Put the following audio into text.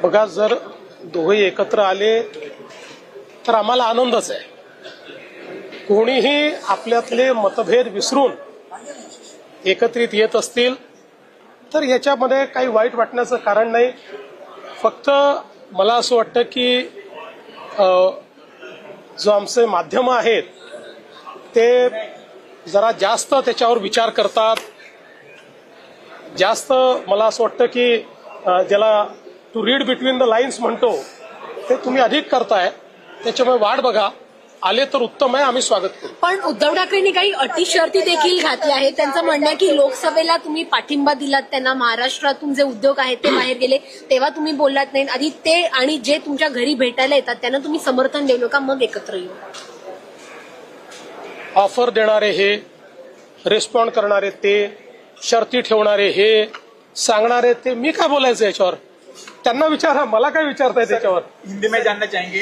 बघा, जर दोघे एकत्र आले तर आम्हाला आनंदच आहे. कोणीही आपल्यातले मतभेद विसरून एकत्रित येत असतील तर याच्यामध्ये काही वाईट वाटण्याचं कारण नाही. फक्त मला असं वाटतं की जो आमचे माध्यम आहेत ते जरा जास्त त्याच्यावर विचार करतात. जास्त मला असं वाटतं की ज्याला to read between the lines म्हणतो ते तुम्ही अधिक करताय. त्याच्यामुळे वाट बघा, आले तर उत्तम आहे, आम्ही स्वागत करू. पण उद्धव ठाकरेंनी काही अटी शर्ती देखील घातल्या आहेत. त्यांचं म्हणणं आहे की लोकसभेला तुम्ही पाठिंबा दिलात त्यांना, महाराष्ट्रातून जे उद्योग आहेत ते बाहेर गेले तेव्हा तुम्ही बोललात नाही, आधी ते आणि जे तुमच्या घरी भेटायला येतात त्यांना तुम्ही समर्थन देऊ नका, मग एकत्र येऊ. ऑफर देणारे हे, रिस्पॉन्ड करणारे ते, शर्ती ठेवणारे हे, सांगणारे ते, मी काय बोलायचं याच्यावर? त्यांना विचारा, मला काय विचारताय त्याच्यावर? हिंदी में जानना चाहेंगे